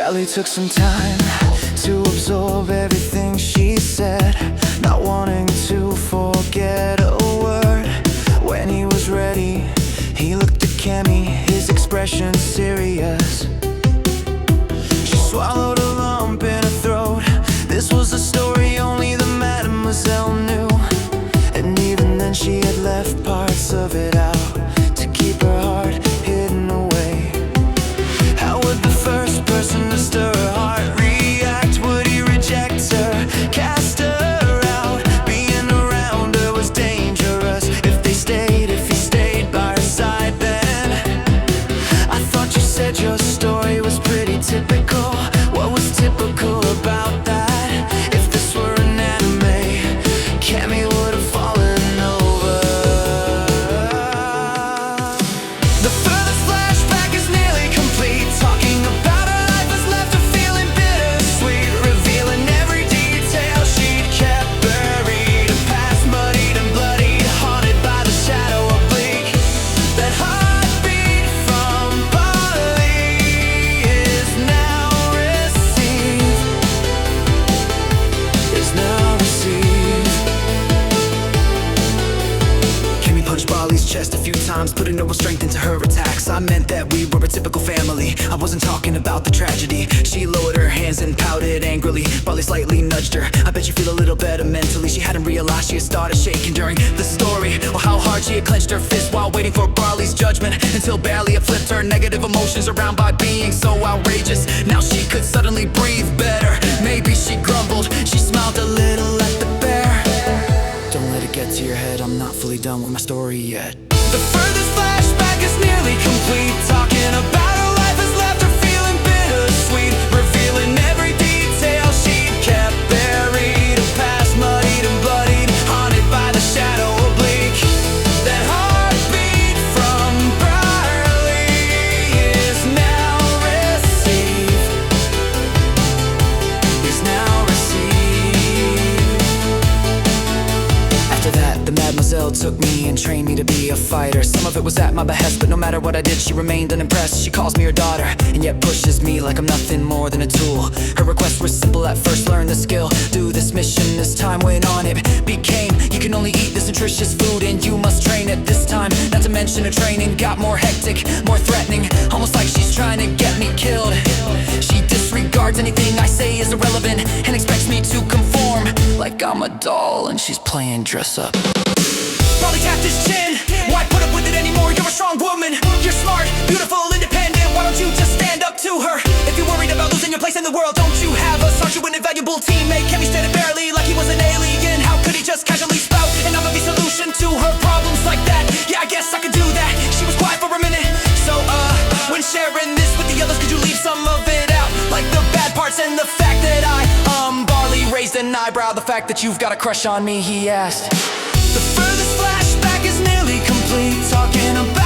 Barely took some time to absorb everything she said, not wanting to forget a word. When he was ready, he looked at Cammy, his expression serious. She swallowed a lump in her throat. This was a story only the mademoiselle knew, and even then she had left parts of it out to keep her heart hidden away. How would the first person to stir her heart react? Would he reject her, cast her out? Being around her was dangerous. If he stayed by her side, then I thought you said your story was pretty typical. What was typical about that? If this were an anime, Cammy would have fallen over. The furthest flashback is nearly complete, talking about her life has left her feeling bittersweet, revealing every detail she'd kept buried. A past muddied and bloodied, haunted by the shadow oblique. That heartbeat from Bali is now received. Cammy punched Bali's chest a few times, putting no strength into her attacks. I meant that we were a typical family, I wasn't talking about the tragedy. She lowered her hands and pouted angrily. Bali slightly nudged her. I bet you feel a little better mentally. She hadn't realized she had started shaking during the story, or how hard she had clenched her fist while waiting for Bali's judgment, until barely had flipped her negative emotions around by being so outrageous. Now she could suddenly breathe better. Maybe she grumbled, she smiled a little at the bear. Don't let it get to your head, I'm not fully done with my story yet. The furthest flashback is nearly complete, talking about her life has left her feeling bittersweet, revealing every detail she kept buried. A past muddied and bloodied, haunted by the shadow oblique. That heartbeat from Barley is now received. Is now received. After that, the mademoiselle took me and trained me to be a fighter. Some of it was at my behest, but no matter what I did, she remained unimpressed. She calls me her daughter, and yet pushes me like I'm nothing more than a tool. Her request was simple at first: learn the skill, do this mission. As time went on, it became, you can only eat this nutritious food and you must train it. This time, not to mention her training got more hectic, more threatening, almost like she's trying to get me killed. She disregards anything I say is irrelevant and expects me to conform, like I'm a doll and she's playing dress up. Probably tapped his chin. Why put up with it anymore? You're a strong woman. You're smart, beautiful, independent. Why don't you just stand up to her? If you're worried about losing your place in the world, don't you have us? Aren't you an invaluable teammate? Cammy stared barely like he was an alien. How could he just casually spout an obvious solution to her problems like that? Yeah, I guess I could do that. She was quiet for a minute. So, when sharing this with the others, could you leave some of it out? Like the bad parts and the fact that Barley raised an eyebrow. The fact that you've got a crush on me, he asked. The furthest flashback is nearly complete, talking about